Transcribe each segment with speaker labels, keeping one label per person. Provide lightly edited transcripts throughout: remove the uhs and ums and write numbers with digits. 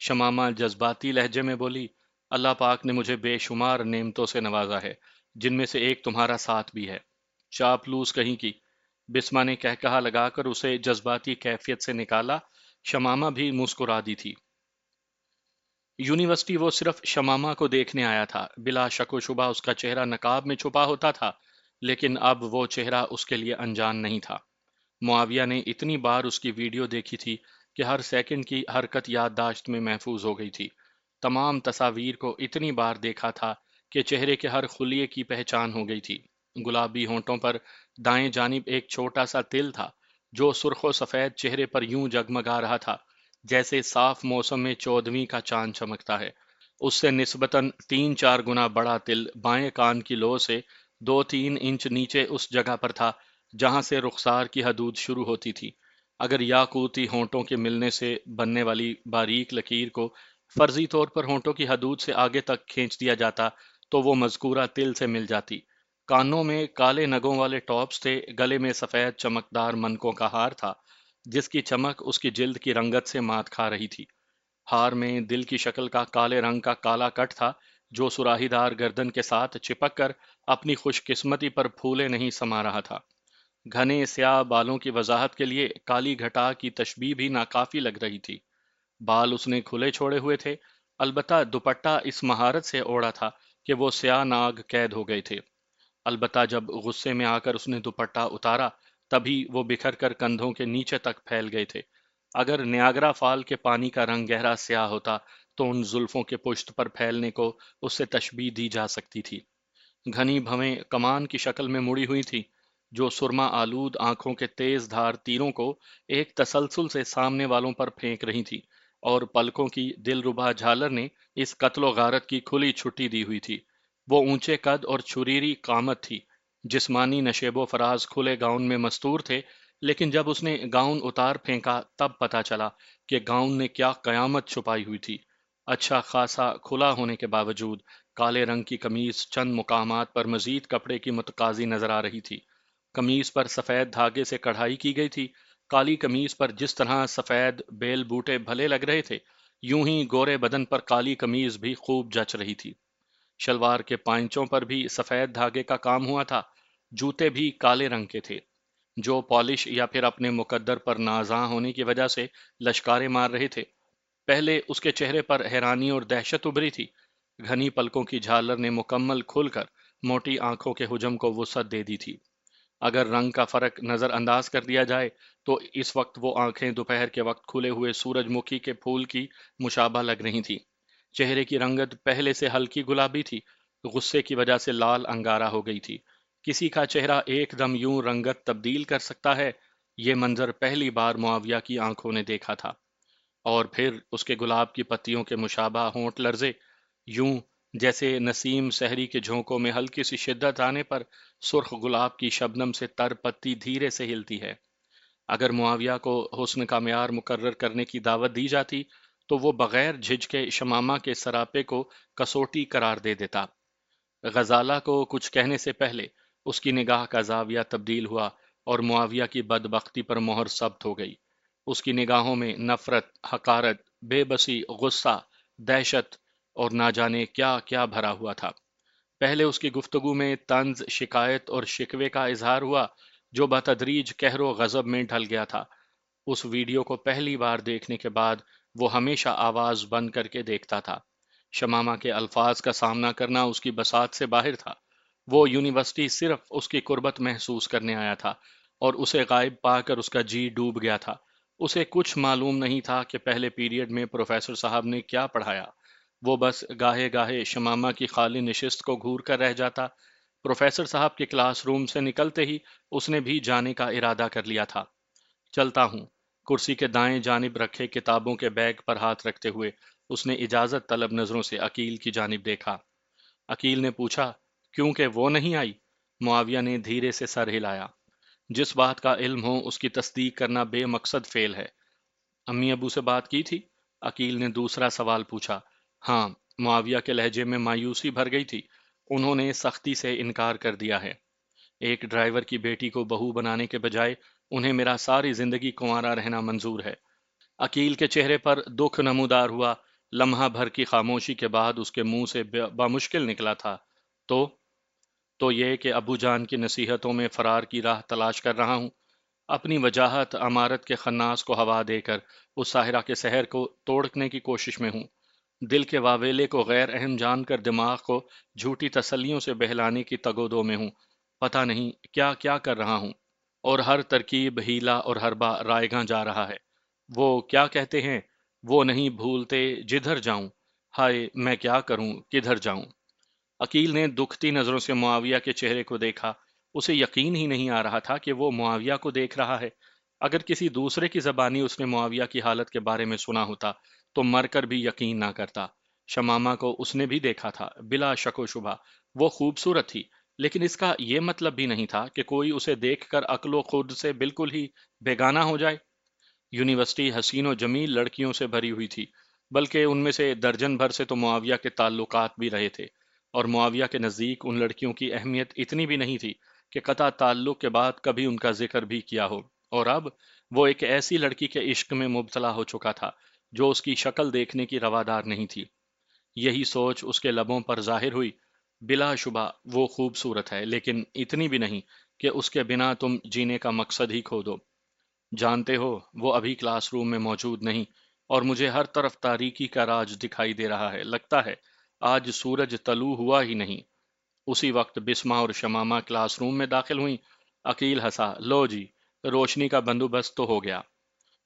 Speaker 1: شمامہ جذباتی لہجے میں بولی، اللہ پاک نے مجھے بے شمار نعمتوں سے نوازا ہے، جن میں سے ایک تمہارا ساتھ بھی ہے۔ چاپلوس کہیں کی۔ بسما نے کہا لگا کر اسے جذباتی کیفیت سے نکالا۔ شمامہ بھی مسکرا دی تھی۔ یونیورسٹی وہ صرف شمامہ کو دیکھنے آیا تھا۔ بلا شک و شبہ اس کا چہرہ نقاب میں چھپا ہوتا تھا، لیکن اب وہ چہرہ اس کے لیے انجان نہیں تھا۔ معاویہ نے اتنی بار اس کی ویڈیو دیکھی تھی کہ ہر سیکنڈ کی حرکت یادداشت میں محفوظ ہو گئی تھی۔ تمام تصاویر کو اتنی بار دیکھا تھا کہ چہرے کے ہر خلیے کی پہچان ہو گئی تھی۔ گلابی ہونٹوں پر دائیں جانب ایک چھوٹا سا تل تھا جو سرخ و سفید چہرے پر یوں جگمگا رہا تھا جیسے صاف موسم میں چودھویں کا چاند چمکتا ہے۔ اس سے نسبتاً 3-4 گنا بڑا تل بائیں کان کی لو سے 2-3 انچ نیچے اس جگہ پر تھا جہاں سے رخسار کی حدود شروع ہوتی تھی۔ اگر یاقوتی ہونٹوں کے ملنے سے بننے والی باریک لکیر کو فرضی طور پر ہونٹوں کی حدود سے آگے تک کھینچ دیا جاتا تو وہ مذکورہ تل سے مل جاتی۔ کانوں میں کالے نگوں والے ٹاپس تھے، گلے میں سفید چمکدار منکوں کا ہار تھا جس کی چمک اس کی جلد کی رنگت سے مات کھا رہی تھی۔ ہار میں دل کی شکل کا کالے رنگ کا کالا کٹ تھا جو سراہی دار گردن کے ساتھ چپک کر اپنی خوش قسمتی پر پھولے نہیں سما رہا تھا۔ گھنے سیاہ بالوں کی وضاحت کے لیے کالی گھٹا کی تشبیہ بھی ناکافی لگ رہی تھی۔ بال اس نے کھلے چھوڑے ہوئے تھے، البتہ دوپٹہ اس مہارت سے اوڑھا تھا کہ وہ سیاہ ناگ قید ہو گئے تھے۔ البتہ جب غصے میں آ کر اس نے دوپٹہ اتارا تبھی وہ بکھر کر کندھوں کے نیچے تک پھیل گئے تھے۔ اگر نیاگرا فال کے پانی کا رنگ گہرا سیاہ ہوتا تو ان زلفوں کے پشت پر پھیلنے کو اس سے تشبیہ دی جا سکتی تھی۔ گھنی بھویں کمان کی شکل میں مڑی ہوئی تھی جو سرما آلود آنکھوں کے تیز دھار تیروں کو ایک تسلسل سے سامنے والوں پر پھینک رہی تھی، اور پلکوں کی دلربا جھالر نے اس قتل و غارت کی کھلی چھٹی دی ہوئی تھی۔ وہ اونچے قد اور چھریری قامت تھی، جسمانی نشیب و فراز کھلے گاؤن میں مستور تھے، لیکن جب اس نے گاؤن اتار پھینکا تب پتا چلا کہ گاؤن نے کیا قیامت چھپائی ہوئی تھی۔ اچھا خاصا کھلا ہونے کے باوجود کالے رنگ کی قمیص چند مقامات پر مزید کپڑے کی متقاضی نظر آ رہی تھی۔ قمیص پر سفید دھاگے سے کڑھائی کی گئی تھی۔ کالی قمیص پر جس طرح سفید بیل بوٹے بھلے لگ رہے تھے، یوں ہی گورے بدن پر کالی قمیص بھی خوب جچ رہی تھی۔ شلوار کے پائنچوں پر بھی سفید دھاگے کا کام ہوا تھا۔ جوتے بھی کالے رنگ کے تھے جو پالش یا پھر اپنے مقدر پر نازاں ہونے کی وجہ سے لشکارے مار رہے تھے۔ پہلے اس کے چہرے پر حیرانی اور دہشت ابھری تھی، گھنی پلکوں کی جھالر نے مکمل کھل کر موٹی آنکھوں کے حجم کو وسعت دے دی تھی۔ اگر رنگ کا فرق نظر انداز کر دیا جائے تو اس وقت وہ آنکھیں دوپہر کے وقت کھلے ہوئے سورج مکھی کے پھول کی مشابہ لگ رہی تھیں۔ چہرے کی رنگت پہلے سے ہلکی گلابی تھی، غصے کی وجہ سے لال انگارہ ہو گئی تھی۔ کسی کا چہرہ ایک دم یوں رنگت تبدیل کر سکتا ہے، یہ منظر پہلی بار معاویہ کی آنکھوں نے دیکھا تھا۔ اور پھر اس کے گلاب کی پتیوں کے مشابہ ہونٹ لرزے، یوں جیسے نسیم سحری کے جھونکوں میں ہلکی سی شدت آنے پر سرخ گلاب کی شبنم سے تر پتی دھیرے سے ہلتی ہے۔ اگر معاویہ کو حسن کا معیار مقرر کرنے کی دعوت دی جاتی تو وہ بغیر جھجکے شمامہ کے سراپے کو کسوٹی قرار دے دیتا۔ غزالہ کو کچھ کہنے سے پہلے اس کی نگاہ کا زاویہ تبدیل ہوا اور معاویہ کی بدبختی پر مہر ثبت ہو گئی۔ اس کی نگاہوں میں نفرت، حقارت، بے بسی، غصہ، دہشت اور نہ جانے کیا کیا بھرا ہوا تھا۔ پہلے اس کی گفتگو میں طنز، شکایت اور شکوے کا اظہار ہوا جو بتدریج قہر و غضب میں ڈھل گیا تھا۔ اس ویڈیو کو پہلی بار دیکھنے کے بعد وہ ہمیشہ آواز بند کر کے دیکھتا تھا۔ شمامہ کے الفاظ کا سامنا کرنا اس کی بساط سے باہر تھا۔ وہ یونیورسٹی صرف اس کی قربت محسوس کرنے آیا تھا اور اسے غائب پا کر اس کا جی ڈوب گیا تھا۔ اسے کچھ معلوم نہیں تھا کہ پہلے پیریڈ میں پروفیسر صاحب نے کیا پڑھایا۔ وہ بس گاہے گاہے شمامہ کی خالی نشست کو گھور کر رہ جاتا۔ پروفیسر صاحب کے کلاس روم سے نکلتے ہی اس نے بھی جانے کا ارادہ کر لیا تھا۔ چلتا ہوں۔ کرسی کے دائیں جانب رکھے کتابوں کے بیگ پر ہاتھ رکھتے ہوئے اس نے اجازت طلب نظروں سے عقیل کی جانب دیکھا۔ عقیل نے پوچھا، کیوں کہ وہ نہیں آئی؟ معاویہ نے دھیرے سے سر ہلایا۔ جس بات کا علم ہو اس کی تصدیق کرنا بے مقصد فعل ہے۔ امی ابو سے بات کی تھی؟ عقیل نے دوسرا سوال پوچھا۔ ہاں، معاویہ کے لہجے میں مایوسی بھر گئی تھی۔ انہوں نے سختی سے انکار کر دیا ہے۔ ایک ڈرائیور کی بیٹی کو بہو بنانے کے بجائے انہیں میرا ساری زندگی کنوارا رہنا منظور ہے۔ عقیل کے چہرے پر دکھ نمودار ہوا۔ لمحہ بھر کی خاموشی کے بعد اس کے منہ سے بامشکل نکلا تھا، تو تو یہ کہ ابو جان کی نصیحتوں میں فرار کی راہ تلاش کر رہا ہوں۔ اپنی وجاہت عمارت کے خناس کو ہوا دے کر اس ساحرہ کے سحر کو توڑنے کی کوشش میں ہوں۔ دل کے واویلے کو غیر اہم جان کر دماغ کو جھوٹی تسلیوں سے بہلانے کی تگودو میں ہوں۔ پتہ نہیں کیا کیا کر رہا ہوں، اور ہر ترکیب ہیلا اور حربہ رائیگاں جا رہا ہے۔ وہ کیا کہتے ہیں، وہ نہیں بھولتے جدھر جاؤں، ہائے میں کیا کروں کدھر جاؤں۔ عقیل نے دکھتی نظروں سے معاویہ کے چہرے کو دیکھا۔ اسے یقین ہی نہیں آ رہا تھا کہ وہ معاویہ کو دیکھ رہا ہے۔ اگر کسی دوسرے کی زبانی اس نے معاویہ کی حالت کے بارے میں سنا ہوتا تو مر کر بھی یقین نہ کرتا۔ شمامہ کو اس نے بھی دیکھا تھا، بلا شک و شبہ وہ خوبصورت تھی، لیکن اس کا یہ مطلب بھی نہیں تھا کہ کوئی اسے دیکھ کر عقل و خود سے بالکل ہی بیگانہ ہو جائے۔ یونیورسٹی حسین و جمیل لڑکیوں سے بھری ہوئی تھی، بلکہ ان میں سے درجن بھر سے تو معاویہ کے تعلقات بھی رہے تھے، اور معاویہ کے نزدیک ان لڑکیوں کی اہمیت اتنی بھی نہیں تھی کہ قطع تعلق کے بعد کبھی ان کا ذکر بھی کیا ہو۔ اور اب وہ ایک ایسی لڑکی کے عشق میں مبتلا ہو چکا تھا جو اس کی شکل دیکھنے کی روادار نہیں تھی۔ یہی سوچ اس کے لبوں پر ظاہر ہوئی۔ بلا شبہ وہ خوبصورت ہے، لیکن اتنی بھی نہیں کہ اس کے بنا تم جینے کا مقصد ہی کھو دو۔ جانتے ہو وہ ابھی کلاس روم میں موجود نہیں، اور مجھے ہر طرف تاریکی کا راج دکھائی دے رہا ہے۔ لگتا ہے آج سورج طلوع ہوا ہی نہیں۔ اسی وقت بسمہ اور شمامہ کلاس روم میں داخل ہوئیں۔ عقیل ہنسا، لو جی، روشنی کا بندوبست تو ہو گیا۔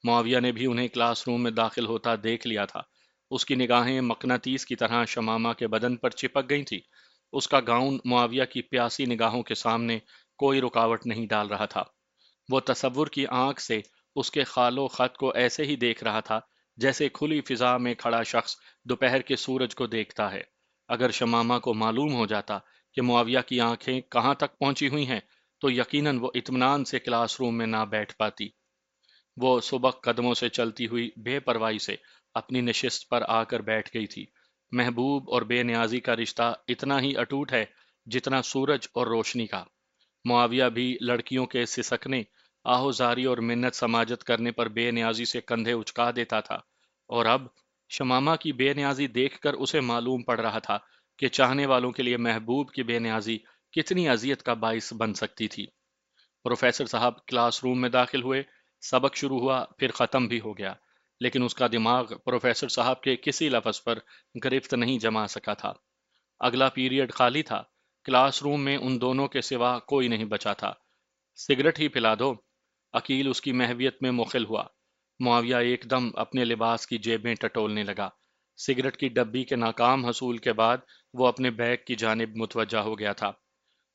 Speaker 1: معاویہ نے بھی انہیں کلاس روم میں داخل ہوتا دیکھ لیا تھا۔ اس کی نگاہیں مقناطیس کی طرح شمامہ کے بدن پر چپک گئی تھی۔ اس کا گاؤن معاویہ کی پیاسی نگاہوں کے سامنے کوئی رکاوٹ نہیں ڈال رہا تھا۔ وہ تصور کی آنکھ سے اس کے خال و خط کو ایسے ہی دیکھ رہا تھا جیسے کھلی فضا میں کھڑا شخص دوپہر کے سورج کو دیکھتا ہے۔ اگر شمامہ کو معلوم ہو جاتا کہ معاویہ کی آنکھیں کہاں تک پہنچی ہوئی ہیں تو یقیناً وہ اطمینان سے کلاس روم میں نہ بیٹھ پاتی۔ وہ سبک قدموں سے چلتی ہوئی بے پرواہی سے اپنی نشست پر آ کر بیٹھ گئی تھی۔ محبوب اور بے نیازی کا رشتہ اتنا ہی اٹوٹ ہے جتنا سورج اور روشنی کا۔ معاویہ بھی لڑکیوں کے سسکنے، آہوزاری اور منت سماجت کرنے پر بے نیازی سے کندھے اچکا دیتا تھا، اور اب شمامہ کی بے نیازی دیکھ کر اسے معلوم پڑ رہا تھا کہ چاہنے والوں کے لیے محبوب کی بے نیازی کتنی اذیت کا باعث بن سکتی تھی۔ پروفیسر صاحب کلاس روم میں داخل ہوئے، سبق شروع ہوا پھر ختم بھی ہو گیا، لیکن اس کا دماغ پروفیسر صاحب کے کسی لفظ پر گرفت نہیں جما سکا تھا۔ اگلا پیریڈ خالی تھا۔ کلاس روم میں ان دونوں کے سوا کوئی نہیں بچا تھا۔ سگریٹ ہی پلا دو، عقیل اس کی محویت میں مخل ہوا۔ معاویہ ایک دم اپنے لباس کی جیبیں ٹٹولنے لگا۔ سگریٹ کی ڈبی کے ناکام حصول کے بعد وہ اپنے بیگ کی جانب متوجہ ہو گیا تھا۔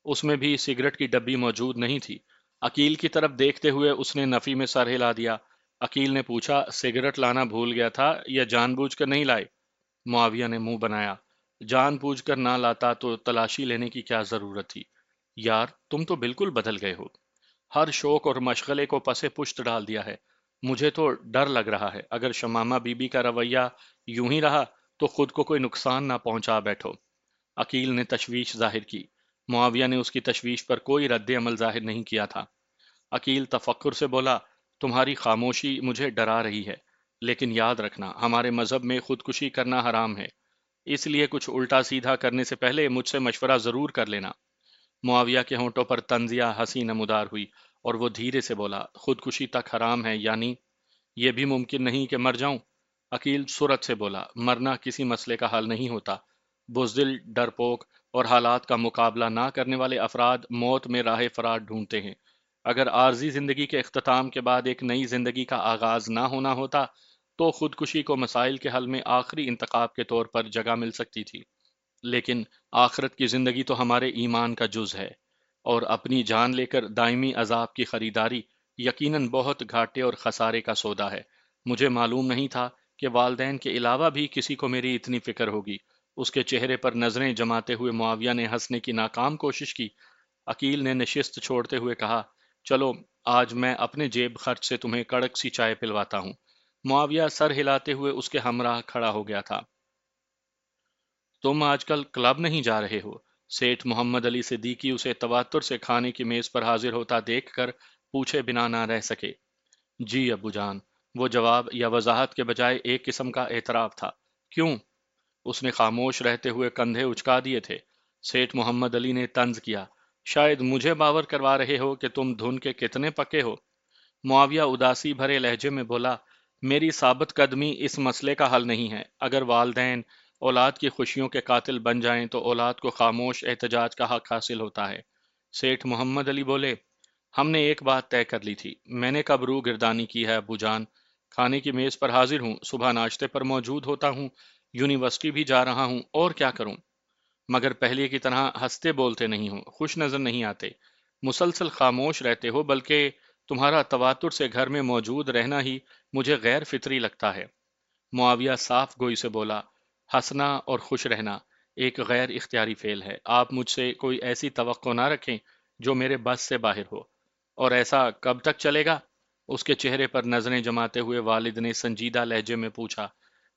Speaker 1: اس میں بھی سگریٹ کی ڈبی موجود نہیں تھی۔ عقیل کی طرف دیکھتے ہوئے اس نے نفی میں سر ہلا دیا۔ عقیل نے پوچھا، سگریٹ لانا بھول گیا تھا یا جان بوجھ کر نہیں لائے؟ معاویہ نے منہ بنایا، جان بوجھ کر نہ لاتا تو تلاشی لینے کی کیا ضرورت تھی؟ یار تم تو بالکل بدل گئے ہو، ہر شوق اور مشغلے کو پسے پشت ڈال دیا ہے۔ مجھے تو ڈر لگ رہا ہے اگر شمامہ بی بی کا رویہ یوں ہی رہا تو خود کو کوئی نقصان نہ پہنچا بیٹھو۔ عقیل نے تشویش ظاہر کی۔ معاویہ نے اس کی تشویش پر کوئی رد عمل ظاہر نہیں کیا تھا۔ عقیل تفکر سے بولا، تمہاری خاموشی مجھے ڈرا رہی ہے، لیکن یاد رکھنا ہمارے مذہب میں خودکشی کرنا حرام ہے، اس لیے کچھ الٹا سیدھا کرنے سے پہلے مجھ سے مشورہ ضرور کر لینا۔ معاویہ کے ہونٹوں پر طنزیہ ہنسی نمودار ہوئی اور وہ دھیرے سے بولا، خودکشی تک حرام ہے یعنی یہ بھی ممکن نہیں کہ مر جاؤں؟ عقیل سرعت سے بولا، مرنا کسی مسئلے کا حل نہیں ہوتا۔ بزدل، ڈرپوک اور حالات کا مقابلہ نہ کرنے والے افراد موت میں راہ فرار ڈھونڈتے ہیں۔ اگر عارضی زندگی کے اختتام کے بعد ایک نئی زندگی کا آغاز نہ ہونا ہوتا تو خودکشی کو مسائل کے حل میں آخری انتخاب کے طور پر جگہ مل سکتی تھی، لیکن آخرت کی زندگی تو ہمارے ایمان کا جز ہے، اور اپنی جان لے کر دائمی عذاب کی خریداری یقیناً بہت گھاٹے اور خسارے کا سودا ہے۔ مجھے معلوم نہیں تھا کہ والدین کے علاوہ بھی کسی کو میری اتنی فکر ہوگی۔ اس کے چہرے پر نظریں جماتے ہوئے معاویہ نے ہنسنے کی ناکام کوشش کی۔ عقیل نے نشست چھوڑتے ہوئے کہا، چلو آج میں اپنے جیب خرچ سے تمہیں کڑک سی چائے پلواتا ہوں۔ معاویہ سر ہلاتے ہوئے اس کے ہمراہ کھڑا ہو گیا تھا۔ تم آج کل کلب نہیں جا رہے ہو؟ سیٹھ محمد علی صدیقی اسے تواتر سے کھانے کی میز پر حاضر ہوتا دیکھ کر پوچھے بنا نہ رہ سکے۔ جی ابو جان، وہ جواب یا وضاحت کے بجائے ایک قسم کا اعتراف تھا۔ کیوں؟ اس نے خاموش رہتے ہوئے کندھے اچکا دیے تھے۔ سیٹھ محمد علی نے طنز کیا، شاید مجھے باور کروا رہے ہو کہ تم دھن کے کتنے پکے ہو۔ معاویہ اداسی بھرے لہجے میں بولا، میری ثابت قدمی اس مسئلے کا حل نہیں ہے۔ اگر والدین اولاد کی خوشیوں کے قاتل بن جائیں تو اولاد کو خاموش احتجاج کا حق حاصل ہوتا ہے۔ سیٹھ محمد علی بولے، ہم نے ایک بات طے کر لی تھی۔ میں نے کب روح گردانی کی ہے ابو جان؟ کھانے کی میز پر حاضر ہوں، صبح ناشتے پر موجود ہوتا ہوں، یونیورسٹی بھی جا رہا ہوں، اور کیا کروں؟ مگر پہلے کی طرح ہنستے بولتے نہیں ہو، خوش نظر نہیں آتے، مسلسل خاموش رہتے ہو، بلکہ تمہارا تواتر سے گھر میں موجود رہنا ہی مجھے غیر فطری لگتا ہے۔ معاویہ صاف گوئی سے بولا، ہنسنا اور خوش رہنا ایک غیر اختیاری فعل ہے۔ آپ مجھ سے کوئی ایسی توقع نہ رکھیں جو میرے بس سے باہر ہو۔ اور ایسا کب تک چلے گا؟ اس کے چہرے پر نظریں جماتے ہوئے والد نے سنجیدہ لہجے میں پوچھا۔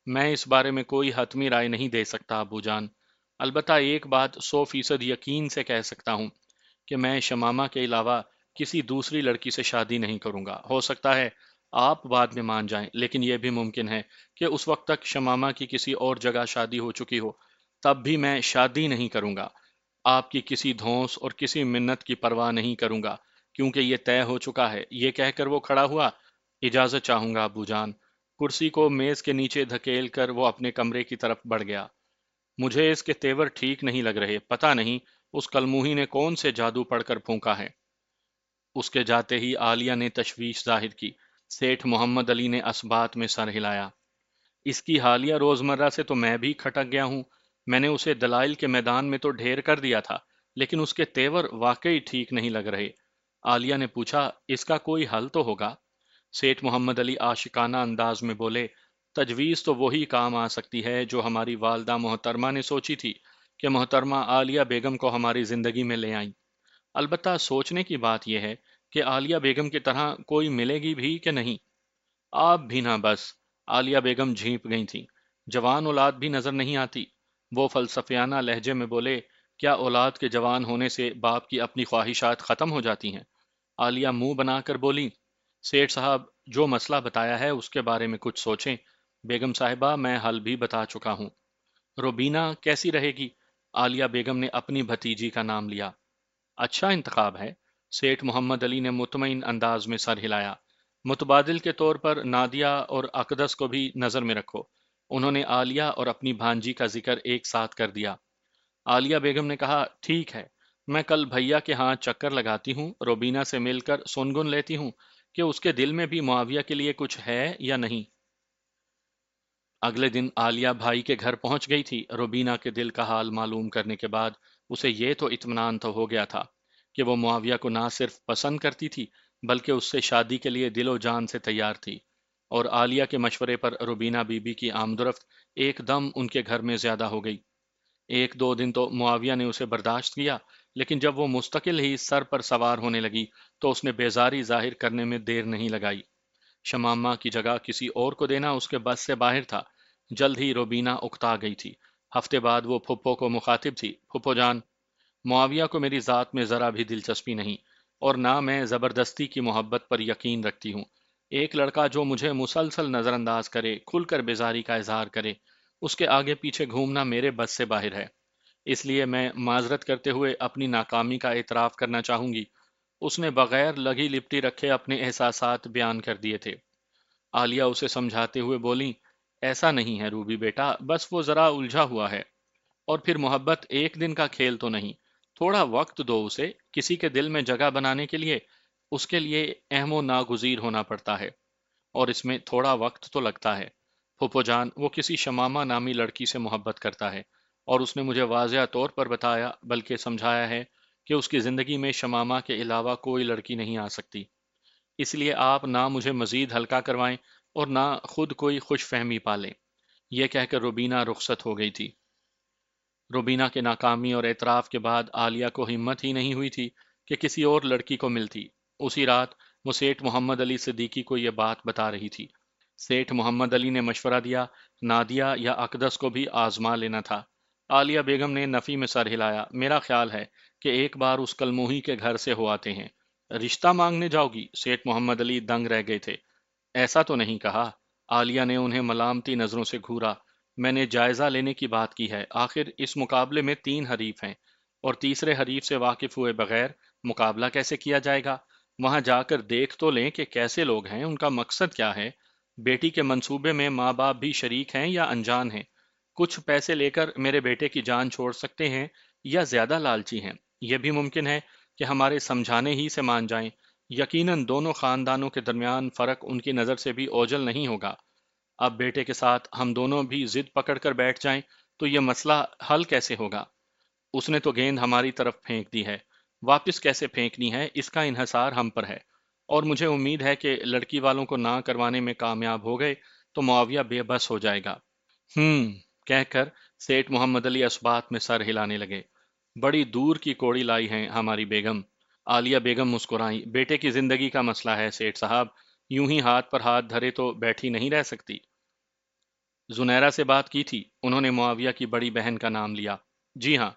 Speaker 1: میں اس بارے میں کوئی حتمی رائے نہیں دے سکتا ابو جان، البتہ ایک بات 100% یقین سے کہہ سکتا ہوں کہ میں شمامہ کے علاوہ کسی دوسری لڑکی سے شادی نہیں کروں گا۔ ہو سکتا ہے آپ بعد میں مان جائیں، لیکن یہ بھی ممکن ہے کہ اس وقت تک شمامہ کی کسی اور جگہ شادی ہو چکی ہو، تب بھی میں شادی نہیں کروں گا۔ آپ کی کسی دھونس اور کسی منت کی پرواہ نہیں کروں گا، کیونکہ یہ طے ہو چکا ہے۔ یہ کہہ کر وہ کھڑا ہوا، اجازت چاہوں گا ابو جان۔ کرسی کو میز کے نیچے دھکیل کر وہ اپنے کمرے کی طرف بڑھ گیا۔ مجھے اس کے تیور ٹھیک نہیں لگ رہے، پتہ نہیں اس کلموہی نے کون سے جادو پڑھ کر پھونکا ہے۔ اس کے جاتے ہی عالیہ نے تشویش ظاہر کی۔ سیٹھ محمد علی نے اسبات میں سر ہلایا۔ اس کی حالیہ روزمرہ سے تو میں بھی کھٹک گیا ہوں۔ میں نے اسے دلائل کے میدان میں تو ڈھیر کر دیا تھا، لیکن اس کے تیور واقعی ٹھیک نہیں لگ رہے۔ عالیہ نے پوچھا، اس کا کوئی حل تو ہوگا؟ سیٹھ محمد علی عاشقانہ انداز میں بولے، تجویز تو وہی کام آ سکتی ہے جو ہماری والدہ محترمہ نے سوچی تھی کہ محترمہ عالیہ بیگم کو ہماری زندگی میں لے آئیں۔ البتہ سوچنے کی بات یہ ہے کہ عالیہ بیگم کی طرح کوئی ملے گی بھی کہ نہیں۔ آپ بھی نہ بس۔ عالیہ بیگم جھینپ گئی تھیں۔ جوان اولاد بھی نظر نہیں آتی۔ وہ فلسفیانہ لہجے میں بولے، کیا اولاد کے جوان ہونے سے باپ کی اپنی خواہشات ختم ہو جاتی ہیں؟ عالیہ منہ بنا کر بولی، سیٹھ صاحب جو مسئلہ بتایا ہے اس کے بارے میں کچھ سوچیں۔ بیگم صاحبہ میں حل بھی بتا چکا ہوں۔ روبینہ کیسی رہے گی؟ عالیہ بیگم نے اپنی بھتیجی کا نام لیا۔ اچھا انتخاب ہے۔ سیٹھ محمد علی نے مطمئن انداز میں سر ہلایا۔ متبادل کے طور پر نادیہ اور اقدس کو بھی نظر میں رکھو۔ انہوں نے عالیہ اور اپنی بھانجی کا ذکر ایک ساتھ کر دیا۔ عالیہ بیگم نے کہا، ٹھیک ہے، میں کل بھیا کے ہاں چکر لگاتی ہوں، روبینہ سے مل کر سنگن لیتی ہوں کہ اس کے دل میں بھی معاویہ کے لیے کچھ ہے یا نہیں۔ اگلے دن عالیہ بھائی کے گھر پہنچ گئی تھی۔ روبینہ کے دل کا حال معلوم کرنے کے بعد اسے یہ تو اطمینان تو ہو گیا تھا کہ وہ معاویہ کو نہ صرف پسند کرتی تھی بلکہ اس سے شادی کے لیے دل و جان سے تیار تھی۔ اور عالیہ کے مشورے پر روبینہ بی بی کی آمد و رفت ایک دم ان کے گھر میں زیادہ ہو گئی۔ ایک دو دن تو معاویہ نے اسے برداشت کیا، لیکن جب وہ مستقل ہی سر پر سوار ہونے لگی تو اس نے بیزاری ظاہر کرنے میں دیر نہیں لگائی۔ شمامہ کی جگہ کسی اور کو دینا اس کے بس سے باہر تھا۔ جلد ہی روبینہ اکتا گئی تھی۔ ہفتے بعد وہ پھپھو کو مخاطب تھی، پھپھو جان، معاویہ کو میری ذات میں ذرا بھی دلچسپی نہیں، اور نہ میں زبردستی کی محبت پر یقین رکھتی ہوں۔ ایک لڑکا جو مجھے مسلسل نظر انداز کرے، کھل کر بیزاری کا اظہار کرے، اس کے آگے پیچھے گھومنا میرے بس سے باہر ہے۔ اس لیے میں معذرت کرتے ہوئے اپنی ناکامی کا اعتراف کرنا چاہوں گی۔ اس نے بغیر لگی لپٹی رکھے اپنے احساسات بیان کر دیے تھے۔ عالیہ اسے سمجھاتے ہوئے بولی، ایسا نہیں ہے روبی بیٹا، بس وہ ذرا الجھا ہوا ہے۔ اور پھر محبت ایک دن کا کھیل تو نہیں، تھوڑا وقت دو اسے۔ کسی کے دل میں جگہ بنانے کے لیے اس کے لیے اہم و ناگزیر ہونا پڑتا ہے، اور اس میں تھوڑا وقت تو لگتا ہے۔ پھوپھو جان، وہ کسی شمامہ نامی لڑکی سے محبت کرتا ہے، اور اس نے مجھے واضح طور پر بتایا بلکہ سمجھایا ہے کہ اس کی زندگی میں شمامہ کے علاوہ کوئی لڑکی نہیں آ سکتی۔ اس لیے آپ نہ مجھے مزید ہلکا کروائیں اور نہ خود کوئی خوش فہمی پالیں۔ یہ کہہ کر روبینہ رخصت ہو گئی تھی۔ روبینہ کے ناکامی اور اعتراف کے بعد عالیہ کو ہمت ہی نہیں ہوئی تھی کہ کسی اور لڑکی کو ملتی۔ اسی رات وہ سیٹھ محمد علی صدیقی کو یہ بات بتا رہی تھی۔ سیٹھ محمد علی نے مشورہ دیا، نادیہ یا اقدس کو بھی آزما لینا تھا۔ عالیہ بیگم نے نفی میں سر ہلایا، میرا خیال ہے کہ ایک بار اس کلموہی کے گھر سے ہو آتے ہیں۔ رشتہ مانگنے جاؤ گی؟ سیٹھ محمد علی دنگ رہ گئے تھے۔ ایسا تو نہیں کہا۔ عالیہ نے انہیں ملامتی نظروں سے گھورا۔ میں نے جائزہ لینے کی بات کی ہے، آخر اس مقابلے میں 3 حریف ہیں، اور تیسرے حریف سے واقف ہوئے بغیر مقابلہ کیسے کیا جائے گا؟ وہاں جا کر دیکھ تو لیں کہ کیسے لوگ ہیں، ان کا مقصد کیا ہے۔ بیٹی کے منصوبے میں ماں باپ بھی شریک ہیں یا انجان ہیں؟ کچھ پیسے لے کر میرے بیٹے کی جان چھوڑ سکتے ہیں، یا زیادہ لالچی ہیں؟ یہ بھی ممکن ہے کہ ہمارے سمجھانے ہی سے مان جائیں۔ یقیناً دونوں خاندانوں کے درمیان فرق ان کی نظر سے بھی اوجھل نہیں ہوگا۔ اب بیٹے کے ساتھ ہم دونوں بھی ضد پکڑ کر بیٹھ جائیں تو یہ مسئلہ حل کیسے ہوگا؟ اس نے تو گیند ہماری طرف پھینک دی ہے، واپس کیسے پھینکنی ہے اس کا انحصار ہم پر ہے، اور مجھے امید ہے کہ لڑکی والوں کو نہ کروانے میں کامیاب ہو گئے تو معاویہ بے بس ہو جائے گا۔ ہم کہہ کر سیٹھ محمد علی اس بات میں سر ہلانے لگے۔ بڑی دور کی کوڑی لائی ہیں ہماری بیگم۔ عالیہ بیگم مسکرائیں۔ بیٹے کی زندگی کا مسئلہ ہے سیٹھ صاحب، یوں ہی ہاتھ پر ہاتھ دھرے تو بیٹھی نہیں رہ سکتی۔ زنیرہ سے بات کی تھی؟ انہوں نے معاویہ کی بڑی بہن کا نام لیا۔ جی ہاں،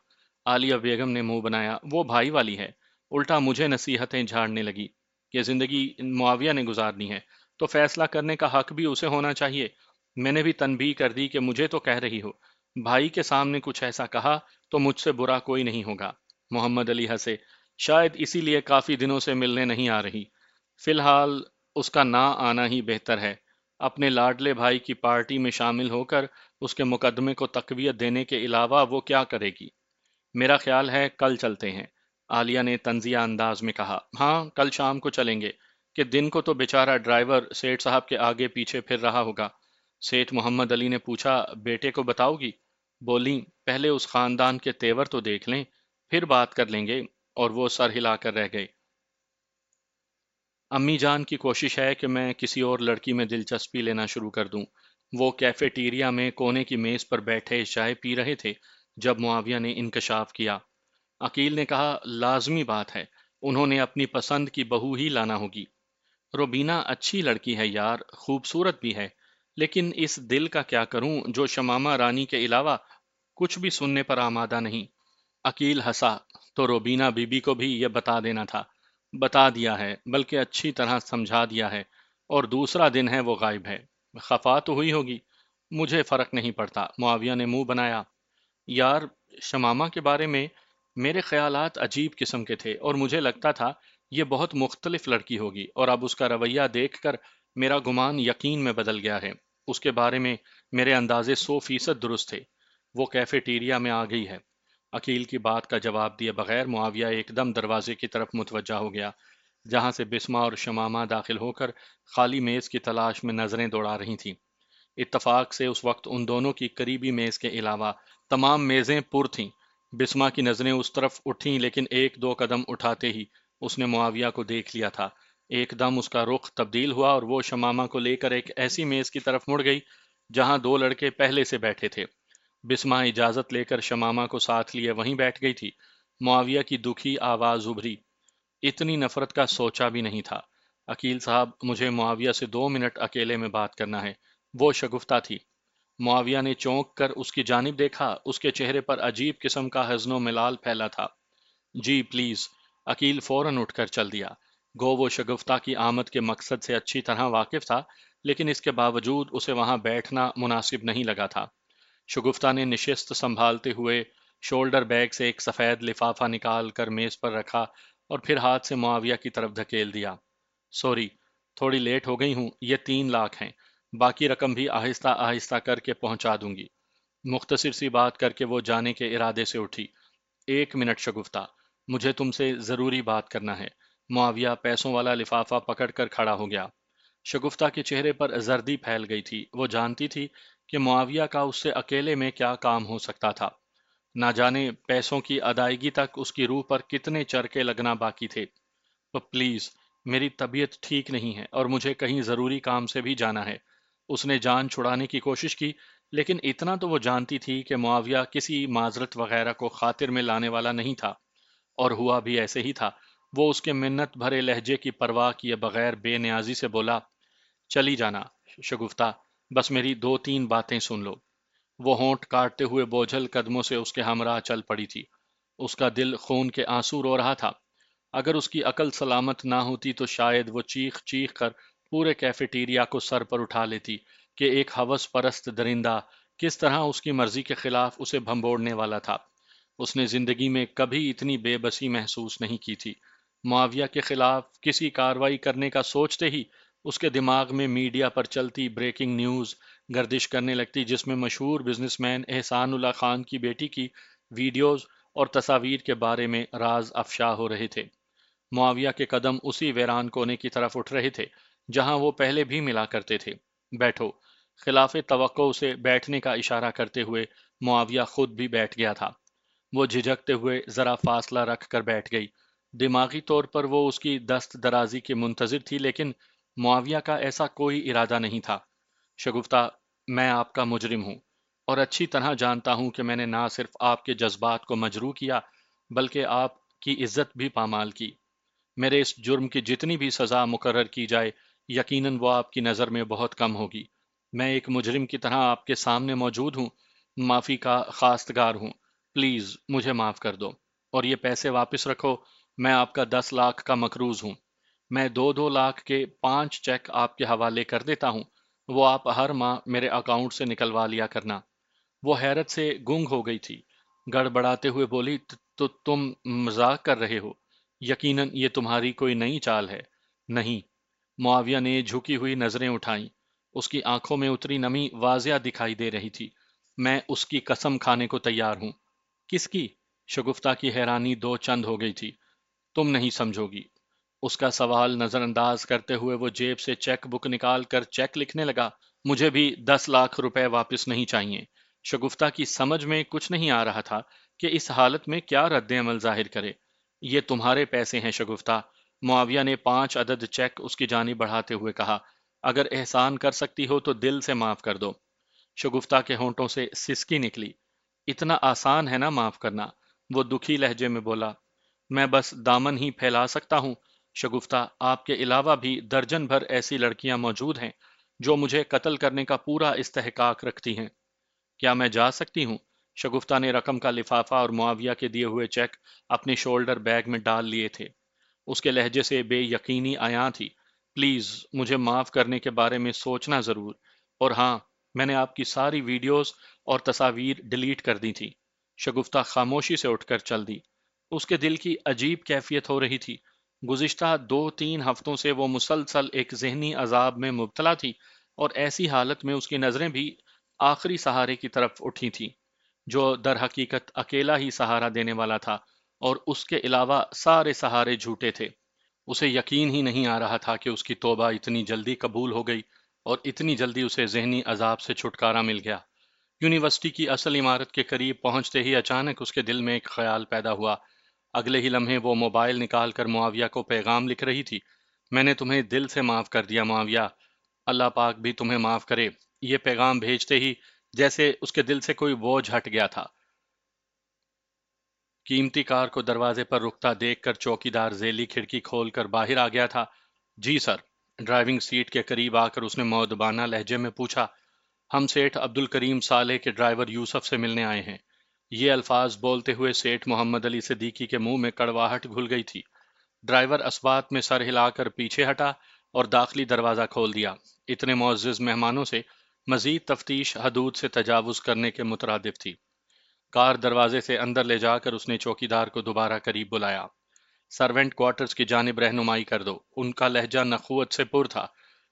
Speaker 1: عالیہ بیگم نے منہ بنایا۔ وہ بھائی والی ہے، الٹا مجھے نصیحتیں جھاڑنے لگی کہ زندگی معاویہ نے گزارنی ہے تو فیصلہ کرنے کا حق بھی اسے ہونا چاہیے۔ میں نے بھی تنبیہ کر دی کہ مجھے تو کہہ رہی ہو، بھائی کے سامنے کچھ ایسا کہا تو مجھ سے برا کوئی نہیں ہوگا۔ محمد علی ہنسے۔ شاید اسی لیے کافی دنوں سے ملنے نہیں آ رہی۔ فی الحال اس کا نہ آنا ہی بہتر ہے۔ اپنے لاڈلے بھائی کی پارٹی میں شامل ہو کر اس کے مقدمے کو تقویت دینے کے علاوہ وہ کیا کرے گی؟ میرا خیال ہے کل چلتے ہیں، عالیہ نے طنزیہ انداز میں کہا۔ ہاں، کل شام کو چلیں گے، کہ دن کو تو بیچارہ ڈرائیور سیٹھ صاحب کے آگے پیچھے پھر رہا ہوگا۔ سیٹھ محمد علی نے پوچھا، بیٹے کو بتاؤ گی؟ بولیں، پہلے اس خاندان کے تیور تو دیکھ لیں، پھر بات کر لیں گے، اور وہ سر ہلا کر رہ گئے۔ امی جان کی کوشش ہے کہ میں کسی اور لڑکی میں دلچسپی لینا شروع کر دوں۔ وہ کیفیٹیریا میں کونے کی میز پر بیٹھے چائے پی رہے تھے جب معاویہ نے انکشاف کیا۔ عقیل نے کہا، لازمی بات ہے، انہوں نے اپنی پسند کی بہو ہی لانا ہوگی۔ روبینہ اچھی لڑکی ہے یار، خوبصورت بھی ہے، لیکن اس دل کا کیا کروں جو شمامہ رانی کے علاوہ کچھ بھی سننے پر آمادہ نہیں۔ عقیل ہنسا۔ تو روبینہ بی بی کو بھی یہ بتا دینا تھا۔ بتا دیا ہے، بلکہ اچھی طرح سمجھا دیا ہے، اور دوسرا دن ہے وہ غائب ہے۔ خفا تو ہوئی ہوگی۔ مجھے فرق نہیں پڑتا، معاویہ نے منہ بنایا۔ یار، شمامہ کے بارے میں میرے خیالات عجیب قسم کے تھے، اور مجھے لگتا تھا یہ بہت مختلف لڑکی ہوگی، اور اب اس کا رویہ دیکھ کر میرا گمان یقین میں بدل گیا ہے۔ اس کے بارے میں میرے اندازے 100% درست تھے۔ وہ کیفیٹیریا میں آ گئی ہے۔ عقیل کی بات کا جواب دیے بغیر معاویہ ایک دم دروازے کی طرف متوجہ ہو گیا، جہاں سے بسمہ اور شمامہ داخل ہو کر خالی میز کی تلاش میں نظریں دوڑا رہی تھیں۔ اتفاق سے اس وقت ان دونوں کی قریبی میز کے علاوہ تمام میزیں پر تھیں۔ بسمہ کی نظریں اس طرف اٹھیں، لیکن ایک دو قدم اٹھاتے ہی اس نے معاویہ کو دیکھ لیا تھا۔ ایک دم اس کا رخ تبدیل ہوا اور وہ شمامہ کو لے کر ایک ایسی میز کی طرف مڑ گئی جہاں 2 لڑکے پہلے سے بیٹھے تھے۔ بسمہ اجازت لے کر شمامہ کو ساتھ لیے وہیں بیٹھ گئی تھی۔ معاویہ کی دکھی آواز ابھری، اتنی نفرت کا سوچا بھی نہیں تھا۔ عقیل صاحب، مجھے معاویہ سے 2 منٹ اکیلے میں بات کرنا ہے۔ وہ شگفتہ تھی۔ معاویہ نے چونک کر اس کی جانب دیکھا، اس کے چہرے پر عجیب قسم کا حزن و ملال پھیلا تھا۔ جی پلیز۔ عقیل فوراً اٹھ کر چل دیا۔ گو وہ شگفتہ کی آمد کے مقصد سے اچھی طرح واقف تھا، لیکن اس کے باوجود اسے وہاں بیٹھنا مناسب نہیں لگا تھا۔ شگفتہ نے نشست سنبھالتے ہوئے شولڈر بیگ سے ایک سفید لفافہ نکال کر میز پر رکھا اور پھر ہاتھ سے معاویہ کی طرف دھکیل دیا۔ سوری، تھوڑی لیٹ ہو گئی ہوں، یہ 3 لاکھ ہیں، باقی رقم بھی آہستہ آہستہ کر کے پہنچا دوں گی۔ مختصر سی بات کر کے وہ جانے کے ارادے سے اٹھی۔ 1 منٹ شگفتہ، مجھے تم سے ضروری بات کرنا ہے۔ معاویہ پیسوں والا لفافہ پکڑ کر کھڑا ہو گیا۔ شگفتہ کے چہرے پر زردی پھیل گئی تھی۔ وہ جانتی تھی کہ معاویہ کا اس سے اکیلے میں کیا کام ہو سکتا تھا۔ نہ جانے پیسوں کی ادائیگی تک اس کی روح پر کتنے چرکے لگنا باقی تھے۔ تو پلیز، میری طبیعت ٹھیک نہیں ہے اور مجھے کہیں ضروری کام سے بھی جانا ہے۔ اس نے جان چھڑانے کی کوشش کی، لیکن اتنا تو وہ جانتی تھی کہ معاویہ کسی معذرت وغیرہ کو خاطر میں لانے والا نہیں تھا، اور ہوا بھی ایسے ہی تھا۔ وہ اس کے منت بھرے لہجے کی پرواہ کیے بغیر بے نیازی سے بولا، چلی جانا شگفتہ، بس میری 2 3 باتیں سن لو۔ وہ ہونٹ کاٹتے ہوئے بوجھل قدموں سے اس کے ہمراہ چل پڑی تھی۔ اس کا دل خون کے آنسو رو رہا تھا۔ اگر اس کی عقل سلامت نہ ہوتی تو شاید وہ چیخ چیخ کر پورے کیفیٹیریا کو سر پر اٹھا لیتی کہ ایک ہوس پرست درندہ کس طرح اس کی مرضی کے خلاف اسے بھنبوڑنے والا تھا۔ اس نے زندگی میں کبھی اتنی بے بسی محسوس نہیں کی تھی۔ معاویہ کے خلاف کسی کارروائی کرنے کا سوچتے ہی اس کے دماغ میں میڈیا پر چلتی بریکنگ نیوز گردش کرنے لگتی، جس میں مشہور بزنس مین احسان اللہ خان کی بیٹی کی ویڈیوز اور تصاویر کے بارے میں راز افشا ہو رہے تھے۔ معاویہ کے قدم اسی ویران کونے کی طرف اٹھ رہے تھے جہاں وہ پہلے بھی ملا کرتے تھے۔ بیٹھو۔ خلاف توقع سے بیٹھنے کا اشارہ کرتے ہوئے معاویہ خود بھی بیٹھ گیا تھا۔ وہ جھجکتے ہوئے ذرا فاصلہ رکھ کر بیٹھ گئی۔ دماغی طور پر وہ اس کی دست درازی کے منتظر تھی، لیکن معاویہ کا ایسا کوئی ارادہ نہیں تھا۔ شگفتہ، میں آپ کا مجرم ہوں اور اچھی طرح جانتا ہوں کہ میں نے نہ صرف آپ کے جذبات کو مجروح کیا بلکہ آپ کی عزت بھی پامال کی۔ میرے اس جرم کی جتنی بھی سزا مقرر کی جائے یقیناً وہ آپ کی نظر میں بہت کم ہوگی۔ میں ایک مجرم کی طرح آپ کے سامنے موجود ہوں، معافی کا خواستگار ہوں۔ پلیز مجھے معاف کر دو اور یہ پیسے واپس رکھو۔ میں آپ کا 10 لاکھ کا مقروض ہوں۔ میں 2-2 لاکھ کے 5 چیک آپ کے حوالے کر دیتا ہوں، وہ آپ ہر ماہ میرے اکاؤنٹ سے نکلوا لیا کرنا۔ وہ حیرت سے گنگ ہو گئی تھی، گڑبڑاتے ہوئے بولی، تو تم مذاق کر رہے ہو؟ یقیناً یہ تمہاری کوئی نئی چال ہے۔ نہیں۔ معاویہ نے جھکی ہوئی نظریں اٹھائیں۔ اس کی آنکھوں میں اتری نمی واضح دکھائی دے رہی تھی۔ میں اس کی قسم کھانے کو تیار ہوں۔ کس کی؟ شگفتہ کی حیرانی دو چند ہو گئی تھی۔ تم نہیں سمجھو گی۔ اس کا سوال نظر انداز کرتے ہوئے وہ جیب سے چیک بک نکال کر چیک لکھنے لگا۔ مجھے بھی 10 لاکھ روپے واپس نہیں چاہیے۔ شگفتہ کی سمجھ میں کچھ نہیں آ رہا تھا کہ اس حالت میں کیا رد عمل ظاہر کرے۔ یہ تمہارے پیسے ہیں شگفتہ۔ معاویہ نے 5 عدد چیک اس کی جانب بڑھاتے ہوئے کہا۔ اگر احسان کر سکتی ہو تو دل سے معاف کر دو۔ شگفتہ کے ہونٹوں سے سسکی نکلی۔ اتنا آسان ہے نا معاف کرنا؟ وہ دکھی لہجے میں بولا۔ میں بس دامن ہی پھیلا سکتا ہوں۔ شگفتہ، آپ کے علاوہ بھی درجن بھر ایسی لڑکیاں موجود ہیں جو مجھے قتل کرنے کا پورا استحقاق رکھتی ہیں۔ کیا میں جا سکتی ہوں؟ شگفتہ نے رقم کا لفافہ اور معاویہ کے دیے ہوئے چیک اپنے شولڈر بیگ میں ڈال لیے تھے۔ اس کے لہجے سے بے یقینی عیاں تھی۔ پلیز مجھے معاف کرنے کے بارے میں سوچنا ضرور۔ اور ہاں، میں نے آپ کی ساری ویڈیوز اور تصاویر ڈیلیٹ کر دی تھی۔ شگفتہ خاموشی سے اٹھ کر چل دی۔ اس کے دل کی عجیب کیفیت ہو رہی تھی۔ گزشتہ 2-3 ہفتوں سے وہ مسلسل ایک ذہنی عذاب میں مبتلا تھی، اور ایسی حالت میں اس کی نظریں بھی آخری سہارے کی طرف اٹھی تھیں جو در حقیقت اکیلا ہی سہارا دینے والا تھا، اور اس کے علاوہ سارے سہارے جھوٹے تھے۔ اسے یقین ہی نہیں آ رہا تھا کہ اس کی توبہ اتنی جلدی قبول ہو گئی اور اتنی جلدی اسے ذہنی عذاب سے چھٹکارا مل گیا۔ یونیورسٹی کی اصل عمارت کے قریب پہنچتے ہی اچانک اس کے دل میں ایک خیال پیدا ہوا۔ اگلے ہی لمحے وہ موبائل نکال کر معاویہ کو پیغام لکھ رہی تھی۔ میں نے تمہیں دل سے معاف کر دیا معاویہ، اللہ پاک بھی تمہیں معاف کرے۔ یہ پیغام بھیجتے ہی جیسے اس کے دل سے کوئی بوجھ ہٹ گیا تھا۔ قیمتی کار کو دروازے پر رکتا دیکھ کر چوکیدار ذیلی کھڑکی کھول کر باہر آ گیا تھا۔ جی سر۔ ڈرائیونگ سیٹ کے قریب آ کر اس نے مؤدبانہ لہجے میں پوچھا۔ ہم سیٹھ عبد الکریم صالح کے ڈرائیور یوسف سے ملنے آئے ہیں۔ یہ الفاظ بولتے ہوئے سیٹھ محمد علی صدیقی کے منہ میں کڑواہٹ گھل گئی تھی۔ ڈرائیور اسبات میں سر ہلا کر پیچھے ہٹا اور داخلی دروازہ کھول دیا۔ اتنے معزز مہمانوں سے مزید تفتیش حدود سے تجاوز کرنے کے مترادف تھی۔ کار دروازے سے اندر لے جا کر اس نے چوکیدار کو دوبارہ قریب بلایا۔ سرونٹ کوارٹرز کی جانب رہنمائی کر دو۔ ان کا لہجہ نخوت سے پر تھا۔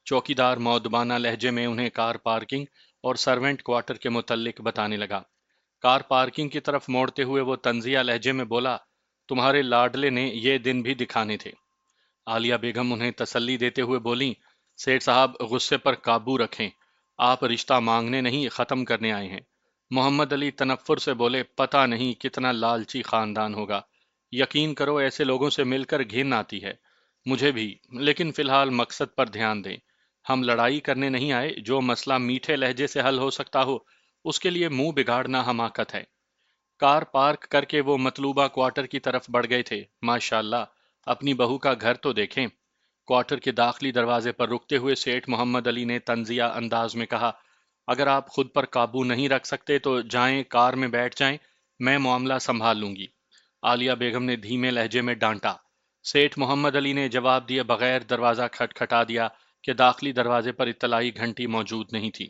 Speaker 1: چوکیدار مؤدبانہ لہجے میں انہیں کار پارکنگ اور سرونٹ کوارٹر کے متعلق بتانے لگا۔ کار پارکنگ کی طرف موڑتے ہوئے وہ طنزیہ لہجے میں بولا، تمہارے لاڈلے نے یہ دن بھی دکھانے تھے۔ عالیہ بیگم انہیں تسلی دیتے ہوئے بولیں، سیٹھ صاحب غصے پر قابو رکھیں، آپ رشتہ مانگنے نہیں ختم کرنے آئے ہیں۔ محمد علی تنفر سے بولے، پتہ نہیں کتنا لالچی خاندان ہوگا، یقین کرو ایسے لوگوں سے مل کر گھن آتی ہے، مجھے بھی، لیکن فی الحال مقصد پر دھیان دیں، ہم لڑائی کرنے نہیں آئے، جو مسئلہ میٹھے لہجے سے حل ہو سکتا ہو اس کے لیے منہ بگاڑنا حماقت ہے۔ کار پارک کر کے وہ مطلوبہ کوارٹر کی طرف بڑھ گئے تھے۔ ماشاءاللہ، اپنی بہو کا گھر تو دیکھیں۔ کوارٹر کے داخلی دروازے پر رکتے ہوئے سیٹھ محمد علی نے طنزیہ انداز میں کہا، اگر آپ خود پر قابو نہیں رکھ سکتے تو جائیں کار میں بیٹھ جائیں، میں معاملہ سنبھال لوں گی۔ عالیہ بیگم نے دھیمے لہجے میں ڈانٹا۔ سیٹھ محمد علی نے جواب دیے بغیر دروازہ کھٹکھٹا دیا کہ داخلی دروازے پر اطلاعی گھنٹی موجود نہیں تھی۔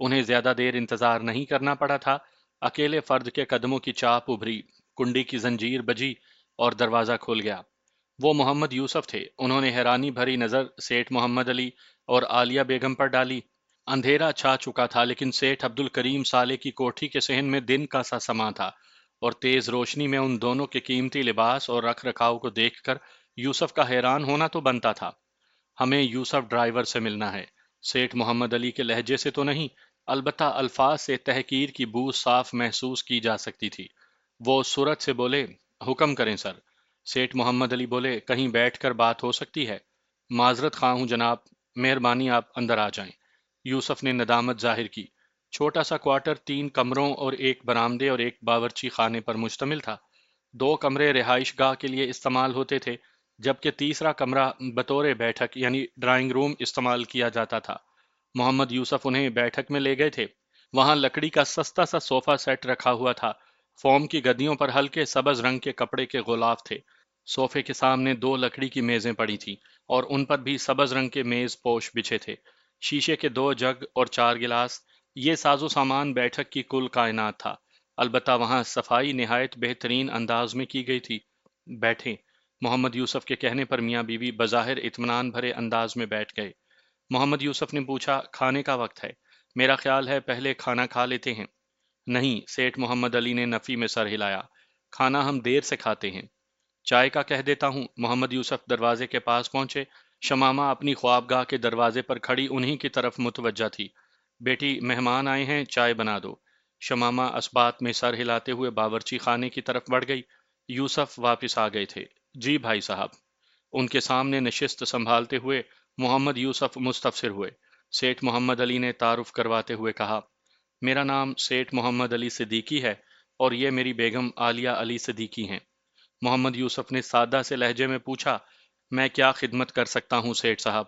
Speaker 1: انہیں زیادہ دیر انتظار نہیں کرنا پڑا تھا۔ اکیلے فرد کے قدموں کی چاپ ابھری، کنڈی کی زنجیر بجی اور دروازہ کھل گیا۔ وہ محمد یوسف تھے۔ انہوں نے حیرانی بھری نظر سیٹھ محمد علی اور عالیہ بیگم پر ڈالی۔ اندھیرا چھا چکا تھا، لیکن سیٹھ عبد الکریم سالے کی کوٹھی کے صحن میں دن کا سا سما تھا، اور تیز روشنی میں ان دونوں کے قیمتی لباس اور رکھ رکھاؤ کو دیکھ کر یوسف کا حیران ہونا تو بنتا تھا۔ ہمیں یوسف ڈرائیور سے ملنا ہے۔ سیٹھ محمد علی کے لہجے سے تو نہیں، البتہ الفاظ سے تحقیر کی بو صاف محسوس کی جا سکتی تھی۔ وہ سرعت سے بولے، حکم کریں سر۔ سیٹھ محمد علی بولے، کہیں بیٹھ کر بات ہو سکتی ہے؟ معذرت خواہ ہوں جناب، مہربانی آپ اندر آ جائیں۔ یوسف نے ندامت ظاہر کی۔ چھوٹا سا کوارٹر 3 کمروں اور ایک برآمدے اور ایک باورچی خانے پر مشتمل تھا۔ 2 کمرے رہائش گاہ کے لیے استعمال ہوتے تھے، جبکہ تیسرا کمرہ بطور بیٹھک یعنی ڈرائنگ روم استعمال کیا جاتا تھا۔ محمد یوسف انہیں بیٹھک میں لے گئے تھے۔ وہاں لکڑی کا سستا سا صوفہ سیٹ رکھا ہوا تھا۔ فوم کی گدیوں پر ہلکے سبز رنگ کے کپڑے کے غلاف تھے۔ صوفے کے سامنے 2 لکڑی کی میزیں پڑی تھیں اور ان پر بھی سبز رنگ کے میز پوش بچھے تھے۔ شیشے کے 2 جگ اور 4 گلاس، یہ ساز و سامان بیٹھک کی کل کائنات تھا۔ البتہ وہاں صفائی نہایت بہترین انداز میں کی گئی تھی۔ بیٹھیں۔ محمد یوسف کے کہنے پر میاں بیوی بظاہر اطمینان بھرے انداز میں بیٹھ گئے۔ محمد یوسف نے پوچھا، کھانے کا وقت ہے، میرا خیال ہے پہلے کھانا کھا لیتے ہیں۔ نہیں، سیٹھ محمد علی نے نفی میں سر ہلایا، کھانا ہم دیر سے کھاتے ہیں۔ چائے کا کہہ دیتا ہوں۔ محمد یوسف دروازے کے پاس پہنچے۔ شمامہ اپنی خوابگاہ کے دروازے پر کھڑی انہی کی طرف متوجہ تھی۔ بیٹی، مہمان آئے ہیں، چائے بنا دو۔ شمامہ اسبات میں سر ہلاتے ہوئے باورچی خانے کی طرف بڑھ گئی۔ یوسف واپس آ گئے تھے۔ جی بھائی صاحب۔ ان کے سامنے نشست سنبھالتے ہوئے محمد یوسف مستفسر ہوئے۔ سیٹھ محمد علی نے تعارف کرواتے ہوئے کہا، میرا نام سیٹھ محمد علی صدیقی ہے اور یہ میری بیگم عالیہ علی صدیقی ہیں۔ محمد یوسف نے سادہ سے لہجے میں پوچھا، میں کیا خدمت کر سکتا ہوں سیٹھ صاحب؟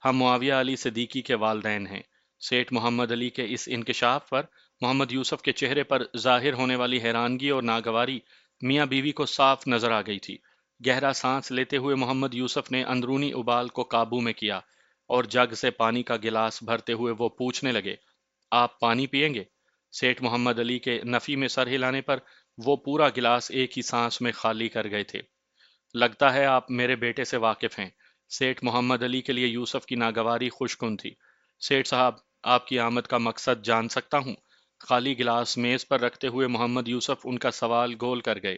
Speaker 1: ہم معاویہ علی صدیقی کے والدین ہیں۔ سیٹھ محمد علی کے اس انکشاف پر محمد یوسف کے چہرے پر ظاہر ہونے والی حیرانگی اور ناگواری میاں بیوی کو صاف نظر آ گئی تھی۔ گہرا سانس لیتے ہوئے محمد یوسف نے اندرونی ابال کو قابو میں کیا اور جگ سے پانی کا گلاس بھرتے ہوئے وہ پوچھنے لگے، آپ پانی پیئیں گے؟ سیٹھ محمد علی کے نفی میں سر ہلانے پر وہ پورا گلاس ایک ہی سانس میں خالی کر گئے تھے۔ لگتا ہے آپ میرے بیٹے سے واقف ہیں۔ سیٹھ محمد علی کے لیے یوسف کی ناگواری خوشگن تھی۔ سیٹھ صاحب، آپ کی آمد کا مقصد جان سکتا ہوں؟ خالی گلاس میز پر رکھتے ہوئے محمد یوسف ان کا سوال گول کر گئے۔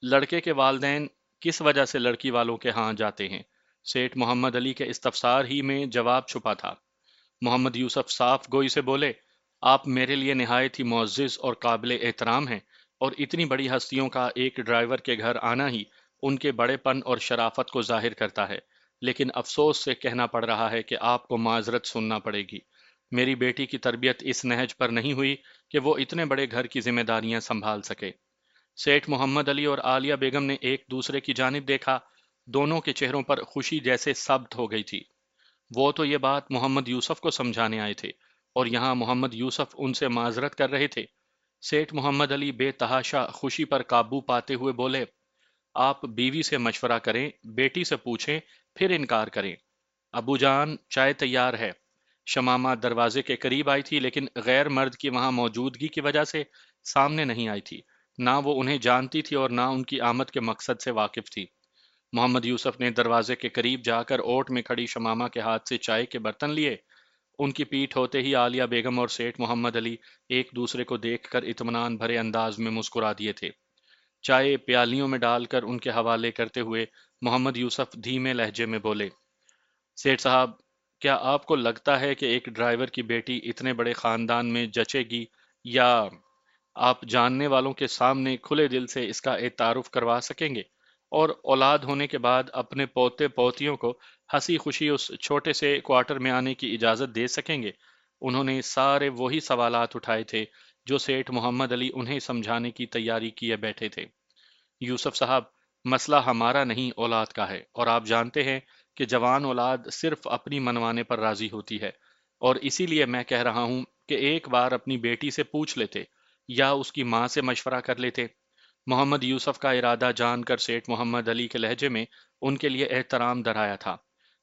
Speaker 1: لڑکے کے والدین کس وجہ سے لڑکی والوں کے ہاں جاتے ہیں؟ سیٹھ محمد علی کے استفسار ہی میں جواب چھپا تھا۔ محمد یوسف صاف گوئی سے بولے، آپ میرے لیے نہایت ہی معزز اور قابل احترام ہیں، اور اتنی بڑی ہستیوں کا ایک ڈرائیور کے گھر آنا ہی ان کے بڑے پن اور شرافت کو ظاہر کرتا ہے۔ لیکن افسوس سے کہنا پڑ رہا ہے کہ آپ کو معذرت سننا پڑے گی۔ میری بیٹی کی تربیت اس نہج پر نہیں ہوئی کہ وہ اتنے بڑے گھر کی ذمہ داریاں سنبھال سکے۔ سیٹھ محمد علی اور عالیہ بیگم نے ایک دوسرے کی جانب دیکھا۔ دونوں کے چہروں پر خوشی جیسے ثبت ہو گئی تھی۔ وہ تو یہ بات محمد یوسف کو سمجھانے آئے تھے، اور یہاں محمد یوسف ان سے معذرت کر رہے تھے۔ سیٹھ محمد علی بے تحاشا خوشی پر قابو پاتے ہوئے بولے، آپ بیوی سے مشورہ کریں، بیٹی سے پوچھیں، پھر انکار کریں۔ ابو جان، چائے تیار ہے۔ شمامہ دروازے کے قریب آئی تھی، لیکن غیر مرد کی وہاں موجودگی کی وجہ سے سامنے نہیں آئی تھی۔ نہ وہ انہیں جانتی تھی اور نہ ان کی آمد کے مقصد سے واقف تھی۔ محمد یوسف نے دروازے کے قریب جا کر اوٹ میں کھڑی شمامہ کے ہاتھ سے چائے کے برتن لیے۔ ان کی پیٹھ ہوتے ہی عالیہ بیگم اور سیٹھ محمد علی ایک دوسرے کو دیکھ کر اطمینان بھرے انداز میں مسکرا دیے تھے۔ چائے پیالیوں میں ڈال کر ان کے حوالے کرتے ہوئے محمد یوسف دھیمے لہجے میں بولے، سیٹھ صاحب، کیا آپ کو لگتا ہے کہ ایک ڈرائیور کی بیٹی اتنے بڑے خاندان میں جچے گی، یا آپ جاننے والوں کے سامنے کھلے دل سے اس کا تعارف کروا سکیں گے اور اولاد ہونے کے بعد اپنے پوتے پوتیوں کو ہنسی خوشی اس چھوٹے سے کوارٹر میں آنے کی اجازت دے سکیں گے؟ انہوں نے سارے وہی سوالات اٹھائے تھے جو سیٹھ محمد علی انہیں سمجھانے کی تیاری کیے بیٹھے تھے۔ یوسف صاحب، مسئلہ ہمارا نہیں، اولاد کا ہے، اور آپ جانتے ہیں کہ جوان اولاد صرف اپنی منوانے پر راضی ہوتی ہے، اور اسی لیے میں کہہ رہا ہوں کہ ایک بار اپنی بیٹی سے پوچھ لیتے یا اس کی ماں سے مشورہ کر لیتے۔ محمد یوسف کا ارادہ جان کر سیٹھ محمد علی کے لہجے میں ان کے لیے احترام دھرایا تھا۔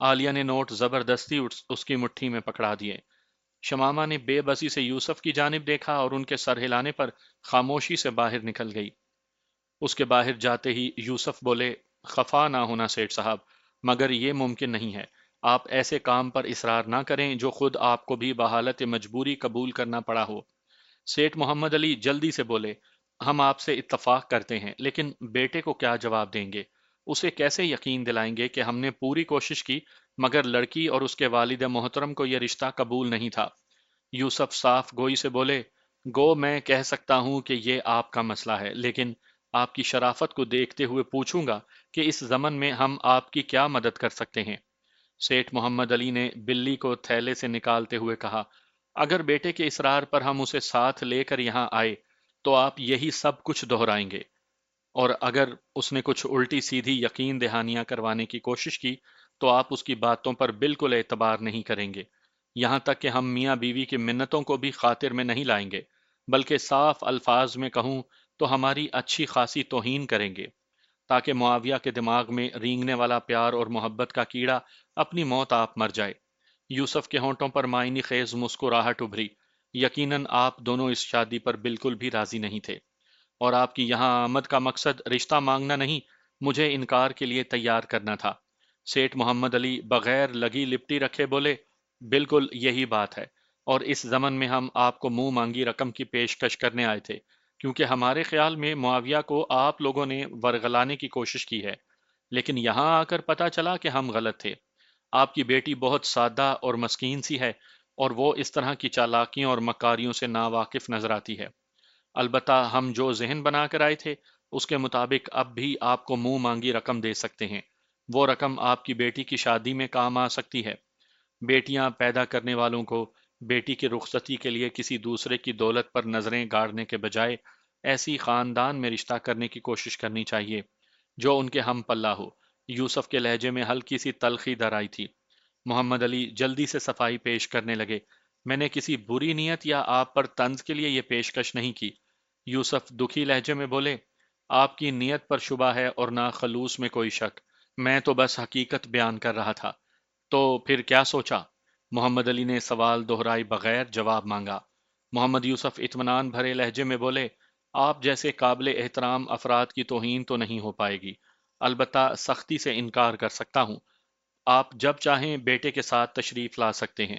Speaker 1: عالیہ نے نوٹ زبردستی اس کی مٹھی میں پکڑا دیے۔ شمامہ نے بے بسی سے یوسف کی جانب دیکھا اور ان کے سر ہلانے پر خاموشی سے باہر نکل گئی۔ اس کے باہر جاتے ہی یوسف بولے، خفا نہ ہونا سیٹھ صاحب، مگر یہ ممکن نہیں ہے۔ آپ ایسے کام پر اصرار نہ کریں جو خود آپ کو بھی بحالت مجبوری قبول کرنا پڑا ہو۔ سیٹھ محمد علی جلدی سے بولے، ہم آپ سے اتفاق کرتے ہیں، لیکن بیٹے کو کیا جواب دیں گے؟ اسے کیسے یقین دلائیں گے کہ ہم نے پوری کوشش کی مگر لڑکی اور اس کے والد محترم کو یہ رشتہ قبول نہیں تھا؟ یوسف صاف گوئی سے بولے، گو میں کہہ سکتا ہوں کہ یہ آپ کا مسئلہ ہے، لیکن آپ کی شرافت کو دیکھتے ہوئے پوچھوں گا کہ اس زمن میں ہم آپ کی کیا مدد کر سکتے ہیں؟ سیٹھ محمد علی نے بلی کو تھیلے سے نکالتے ہوئے کہا، اگر بیٹے کے اصرار پر ہم اسے ساتھ لے کر یہاں آئے تو آپ یہی سب کچھ دہرائیں گے، اور اگر اس نے کچھ الٹی سیدھی یقین دہانیاں کروانے کی کوشش کی تو آپ اس کی باتوں پر بالکل اعتبار نہیں کریں گے، یہاں تک کہ ہم میاں بیوی کی منتوں کو بھی خاطر میں نہیں لائیں گے، بلکہ صاف الفاظ میں کہوں تو ہماری اچھی خاصی توہین کریں گے، تاکہ معاویہ کے دماغ میں رینگنے والا پیار اور محبت کا کیڑا اپنی موت آپ مر جائے۔ یوسف کے ہونٹوں پر معنی خیز مسکراہٹ ابھری۔ یقیناً آپ دونوں اس شادی پر بالکل بھی راضی نہیں تھے، اور آپ کی یہاں آمد کا مقصد رشتہ مانگنا نہیں، مجھے انکار کے لیے تیار کرنا تھا۔ سیٹھ محمد علی بغیر لگی لپٹی رکھے بولے، بالکل یہی بات ہے، اور اس زمن میں ہم آپ کو منہ مانگی رقم کی پیشکش کرنے آئے تھے، کیونکہ ہمارے خیال میں معاویہ کو آپ لوگوں نے ورغلانے کی کوشش کی ہے، لیکن یہاں آ کر پتا چلا کہ ہم غلط تھے۔ آپ کی بیٹی بہت سادہ اور مسکین سی ہے، اور وہ اس طرح کی چالاکیوں اور مکاریوں سے ناواقف نظر آتی ہے۔ البتہ ہم جو ذہن بنا کر آئے تھے اس کے مطابق اب بھی آپ کو منہ مانگی رقم دے سکتے ہیں۔ وہ رقم آپ کی بیٹی کی شادی میں کام آ سکتی ہے۔ بیٹیاں پیدا کرنے والوں کو بیٹی کی رخصتی کے لیے کسی دوسرے کی دولت پر نظریں گاڑنے کے بجائے ایسی خاندان میں رشتہ کرنے کی کوشش کرنی چاہیے جو ان کے ہم پلہ ہو۔ یوسف کے لہجے میں ہلکی سی تلخی در آئی تھی۔ محمد علی جلدی سے صفائی پیش کرنے لگے، میں نے کسی بری نیت یا آپ پر طنز کے لیے یہ پیشکش نہیں کی۔ یوسف دکھی لہجے میں بولے، آپ کی نیت پر شبہ ہے اور نہ خلوص میں کوئی شک، میں تو بس حقیقت بیان کر رہا تھا۔ تو پھر کیا سوچا؟ محمد علی نے سوال دہرائے بغیر جواب مانگا۔ محمد یوسف اطمینان بھرے لہجے میں بولے، آپ جیسے قابل احترام افراد کی توہین تو نہیں ہو پائے گی، البتہ سختی سے انکار کر سکتا ہوں۔ آپ جب چاہیں بیٹے کے ساتھ تشریف لا سکتے ہیں۔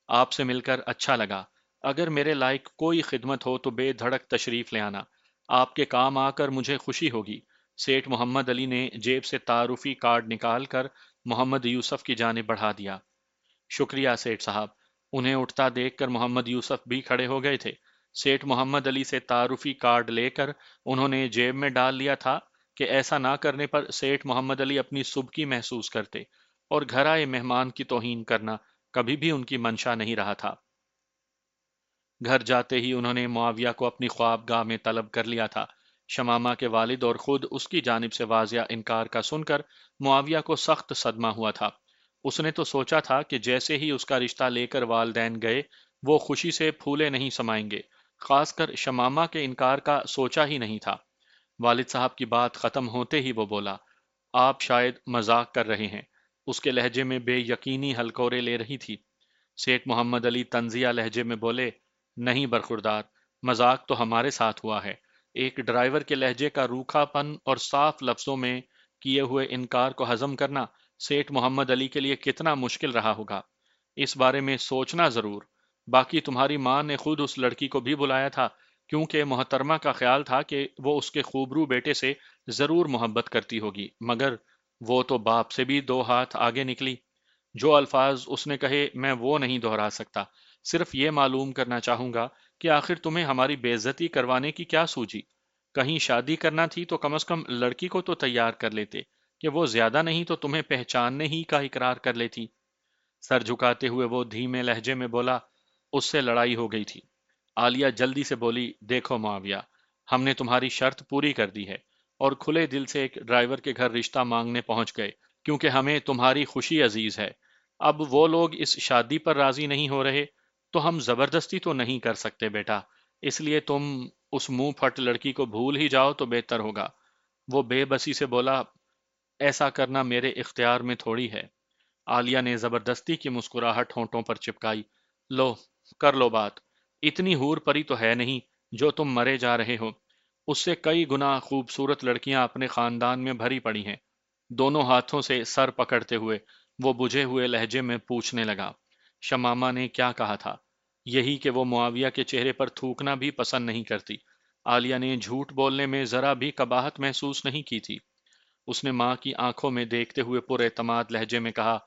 Speaker 1: آپ سے مل کر اچھا لگا، اگر میرے لائق کوئی خدمت ہو تو بے دھڑک تشریف لے آنا، آپ کے کام آ کر مجھے خوشی ہوگی۔ سیٹھ محمد علی نے جیب سے تعارفی کارڈ نکال کر محمد یوسف کی جانب بڑھا دیا۔ شکریہ سیٹھ صاحب۔ انہیں اٹھتا دیکھ کر محمد یوسف بھی کھڑے ہو گئے تھے۔ سیٹھ محمد علی سے تعارفی کارڈ لے کر انہوں نے جیب میں ڈال لیا تھا کہ ایسا نہ کرنے پر سیٹھ محمد علی اپنی سبکی محسوس کرتے، اور گھر آئے مہمان کی توہین کرنا کبھی بھی ان کی منشا نہیں رہا تھا۔ گھر جاتے ہی انہوں نے معاویہ کو اپنی خوابگاہ میں طلب کر لیا تھا۔ شمامہ کے والد اور خود اس کی جانب سے واضح انکار کا سن کر معاویہ کو سخت صدمہ ہوا تھا۔ اس نے تو سوچا تھا کہ جیسے ہی اس کا رشتہ لے کر والدین گئے وہ خوشی سے پھولے نہیں سمائیں گے، خاص کر شمامہ کے انکار کا سوچا ہی نہیں تھا۔ والد صاحب کی بات ختم ہوتے ہی وہ بولا، آپ شاید مذاق کر رہے ہیں۔ اس کے لہجے میں بے یقینی ہلکورے لے رہی تھی۔ سیٹھ محمد علی طنزیہ لہجے میں بولے، نہیں برخوردار، مذاق تو ہمارے ساتھ ہوا ہے۔ ایک ڈرائیور کے لہجے کا روکھا پن اور صاف لفظوں میں کیے ہوئے انکار کو ہضم کرنا سیٹھ محمد علی کے لیے کتنا مشکل رہا ہوگا، اس بارے میں سوچنا ضرور۔ باقی تمہاری ماں نے خود اس لڑکی کو بھی بلایا تھا، کیونکہ محترمہ کا خیال تھا کہ وہ اس کے خوبرو بیٹے سے ضرور محبت کرتی ہوگی، مگر وہ تو باپ سے بھی دو ہاتھ آگے نکلی۔ جو الفاظ اس نے کہے میں وہ نہیں دہرا سکتا، صرف یہ معلوم کرنا چاہوں گا کہ آخر تمہیں ہماری بے عزتی کروانے کی کیا سوجی؟ کہیں شادی کرنا تھی تو کم از کم لڑکی کو تو تیار کر لیتے، کہ وہ زیادہ نہیں تو تمہیں پہچاننے ہی کا اقرار کر لیتی۔ سر جھکاتے ہوئے وہ دھیمے لہجے میں بولا، اس سے لڑائی ہو گئی تھی۔ عالیہ جلدی سے بولی، دیکھو معاویہ، ہم نے تمہاری شرط پوری کر دی ہے، اور کھلے دل سے ایک ڈرائیور کے گھر رشتہ مانگنے پہنچ گئے، کیونکہ ہمیں تمہاری خوشی عزیز ہے۔ اب وہ لوگ اس شادی پر راضی نہیں ہو رہے تو ہم زبردستی تو نہیں کر سکتے بیٹا، اس لیے تم اس منہ پھٹ لڑکی کو بھول ہی جاؤ تو بہتر ہوگا۔ وہ بے بسی سے بولا، ایسا کرنا میرے اختیار میں تھوڑی ہے۔ عالیہ نے زبردستی کی مسکراہٹ ہونٹوں پر چپکائی۔ لو، کر لو بات۔ اتنی حور پری تو ہے نہیں جو تم مرے جا رہے ہو۔ اس سے کئی گنا خوبصورت لڑکیاں اپنے خاندان میں بھری پڑی ہیں۔ دونوں ہاتھوں سے سر پکڑتے ہوئے وہ بجھے ہوئے لہجے میں پوچھنے لگا، شمامہ نے کیا کہا تھا؟ یہی کہ وہ معاویہ کے چہرے پر تھوکنا بھی پسند نہیں کرتی۔ عالیہ نے جھوٹ بولنے میں ذرا بھی قباحت محسوس نہیں کی تھی۔ اس نے ماں کی آنکھوں میں دیکھتے ہوئے پر اعتماد لہجے میں کہا،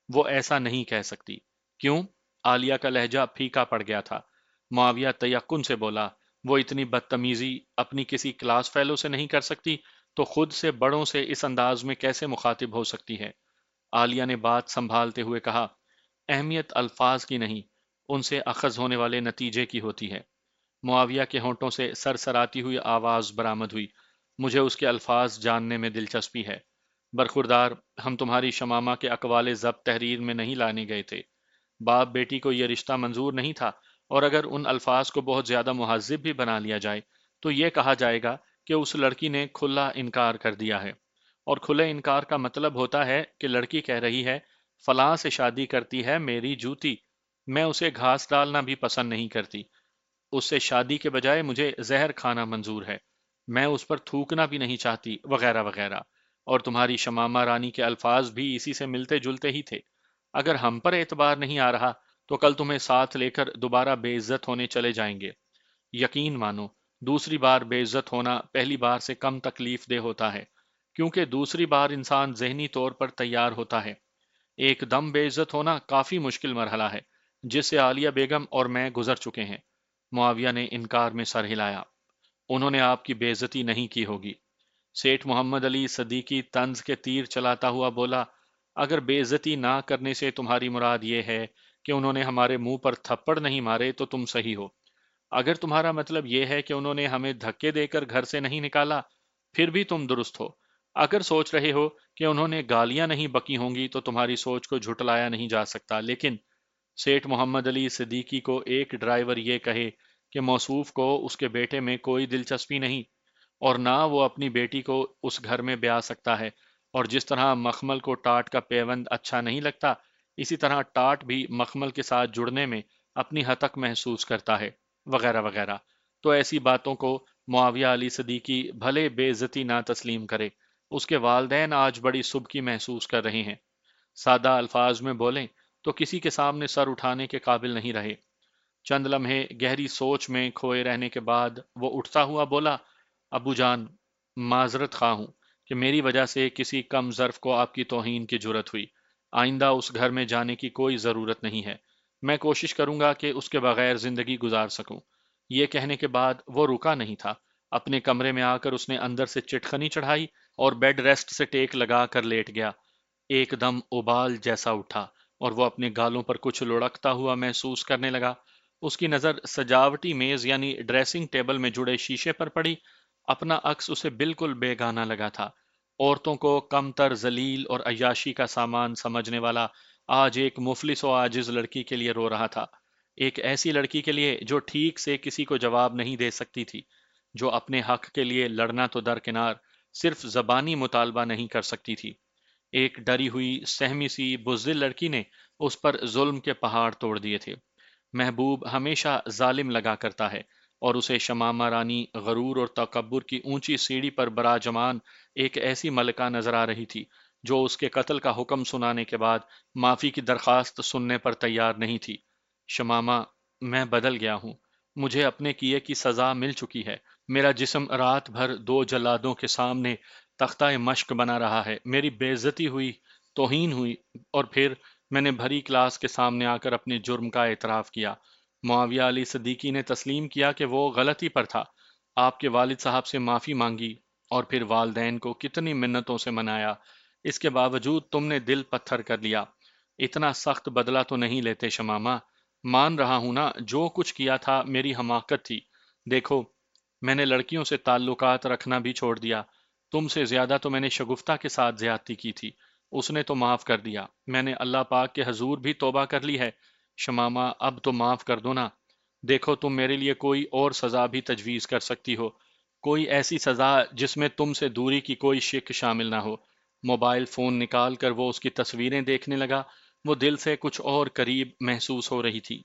Speaker 1: وہ ایسا نہیں کہہ سکتی۔ کیوں؟ عالیہ کا لہجہ پھیکا پڑ گیا تھا۔ معاویہ تیقن سے بولا، وہ اتنی بدتمیزی اپنی کسی کلاس فیلو سے نہیں کر سکتی تو خود سے بڑوں سے اس انداز میں کیسے مخاطب ہو سکتی ہے؟ عالیہ نے بات سنبھالتے ہوئے کہا، اہمیت الفاظ کی نہیں، ان سے اخذ ہونے والے نتیجے کی ہوتی ہے۔ معاویہ کے ہونٹوں سے سرسراتی ہوئی آواز برآمد ہوئی، مجھے اس کے الفاظ جاننے میں دلچسپی ہے۔ برخوردار، ہم تمہاری شمامہ کے اقوال ضبط تحریر میں نہیں لانے گئے تھے۔ باپ بیٹی کو یہ رشتہ منظور نہیں تھا، اور اگر ان الفاظ کو بہت زیادہ مہذب بھی بنا لیا جائے تو یہ کہا جائے گا کہ اس لڑکی نے کھلا انکار کر دیا ہے، اور کھلے انکار کا مطلب ہوتا ہے کہ لڑکی کہہ رہی ہے فلاں سے شادی کرتی ہے میری جوتی، میں اسے گھاس ڈالنا بھی پسند نہیں کرتی، اس سے شادی کے بجائے مجھے زہر کھانا منظور ہے، میں اس پر تھوکنا بھی نہیں چاہتی، وغیرہ وغیرہ۔ اور تمہاری شمامہ رانی کے الفاظ بھی اسی سے ملتے جلتے ہی تھے۔ اگر ہم پر اعتبار نہیں آ رہا تو کل تمہیں ساتھ لے کر دوبارہ بے عزت ہونے چلے جائیں گے۔ یقین مانو، دوسری بار بے عزت ہونا پہلی بار سے کم تکلیف دہ ہوتا ہے، کیونکہ دوسری بار انسان ذہنی طور پر تیار ہوتا ہے۔ ایک دم بے عزت ہونا کافی مشکل مرحلہ ہے، جس سے عالیہ بیگم اور میں گزر چکے ہیں۔ معاویہ نے انکار میں سر ہلایا۔ انہوں نے آپ کی بے عزتی نہیں کی ہوگی۔ سیٹھ محمد علی صدیقی طنز کے تیر چلاتا ہوا بولا، اگر بے عزتی نہ کرنے سے تمہاری مراد یہ ہے کہ انہوں نے ہمارے منہ پر تھپڑ نہیں مارے تو تم صحیح ہو۔ اگر تمہارا مطلب یہ ہے کہ انہوں نے ہمیں دھکے دے کر گھر سے نہیں نکالا، پھر بھی تم درست ہو۔ اگر سوچ رہے ہو کہ انہوں نے گالیاں نہیں بکی ہوں گی تو تمہاری سوچ کو جھٹلایا نہیں جا سکتا، لیکن سیٹھ محمد علی صدیقی کو ایک ڈرائیور یہ کہے کہ موصوف کو اس کے بیٹے میں کوئی دلچسپی نہیں، اور نہ وہ اپنی بیٹی کو اس گھر میں بیاہ سکتا ہے، اور جس طرح مخمل کو ٹاٹ کا پیوند اچھا نہیں لگتا، اسی طرح ٹاٹ بھی مخمل کے ساتھ جڑنے میں اپنی ہتک محسوس کرتا ہے، وغیرہ وغیرہ۔ تو ایسی باتوں کو معاویہ علی صدیقی بھلے بے عزتی نہ تسلیم کرے، اس کے والدین آج بڑی سبکی محسوس کر رہے ہیں۔ سادہ الفاظ میں بولیں تو کسی کے سامنے سر اٹھانے کے قابل نہیں رہے۔ چند لمحے گہری سوچ میں کھوئے رہنے کے بعد وہ اٹھتا ہوا بولا، ابو جان، معذرت خواہ ہوں کہ میری وجہ سے کسی کم ظرف کو آپ کی توہین کی جرت ہوئی۔ آئندہ اس گھر میں جانے کی کوئی ضرورت نہیں ہے۔ میں کوشش کروں گا کہ اس کے بغیر زندگی گزار سکوں۔ یہ کہنے کے بعد وہ رکا نہیں تھا۔ اپنے کمرے میں آ کر اس نے اندر سے چٹخنی چڑھائی اور بیڈ ریسٹ سے ٹیک لگا کر لیٹ گیا۔ ایک دم ابال جیسا اٹھا اور وہ اپنے گالوں پر کچھ لڑکتا ہوا محسوس کرنے لگا۔ اس کی نظر سجاوٹی میز یعنی ڈریسنگ ٹیبل میں جڑے شیشے پر پڑی۔ اپنا عکس اسے بالکل بیگانہ لگا تھا۔ عورتوں کو کم تر ذلیل اور عیاشی کا سامان سمجھنے والا آج ایک مفلس و عاجز لڑکی کے لیے رو رہا تھا۔ ایک ایسی لڑکی کے لیے جو ٹھیک سے کسی کو جواب نہیں دے سکتی تھی، جو اپنے حق کے لیے لڑنا تو درکنار، صرف زبانی مطالبہ نہیں کر سکتی تھی۔ ایک ڈری ہوئی سہمی سی بزدل لڑکی نے اس پر ظلم کے پہاڑ توڑ دیے تھے۔ محبوب ہمیشہ ظالم لگا کرتا ہے، اور اسے شمامہ رانی غرور اور تکبر کی اونچی سیڑھی پر براجمان ایک ایسی ملکہ نظر آ رہی تھی جو اس کے قتل کا حکم سنانے کے بعد معافی کی درخواست سننے پر تیار نہیں تھی۔ شمامہ، میں بدل گیا ہوں۔ مجھے اپنے کیے کی سزا مل چکی ہے۔ میرا جسم رات بھر دو جلادوں کے سامنے تختہ مشق بنا رہا ہے۔ میری بے عزتی ہوئی، توہین ہوئی، اور پھر میں نے بھری کلاس کے سامنے آ کر اپنے جرم کا اعتراف کیا۔ معاویہ علی صدیقی نے تسلیم کیا کہ وہ غلطی پر تھا۔ آپ کے والد صاحب سے معافی مانگی، اور پھر والدین کو کتنی منتوں سے منایا۔ اس کے باوجود تم نے دل پتھر کر لیا۔ اتنا سخت بدلہ تو نہیں لیتے شمامہ۔ مان رہا ہوں نا، جو کچھ کیا تھا میری حماقت تھی۔ دیکھو، میں نے لڑکیوں سے تعلقات رکھنا بھی چھوڑ دیا۔ تم سے زیادہ تو میں نے شگفتہ کے ساتھ زیادتی کی تھی، اس نے تو معاف کر دیا۔ میں نے اللہ پاک کے حضور بھی توبہ کر لی ہے۔ شمامہ، اب تو معاف کر دو نا۔ دیکھو، تم میرے لیے کوئی اور سزا بھی تجویز کر سکتی ہو، کوئی ایسی سزا جس میں تم سے دوری کی کوئی شک شامل نہ ہو۔ موبائل فون نکال کر وہ اس کی تصویریں دیکھنے لگا۔ وہ دل سے کچھ اور قریب محسوس ہو رہی تھی۔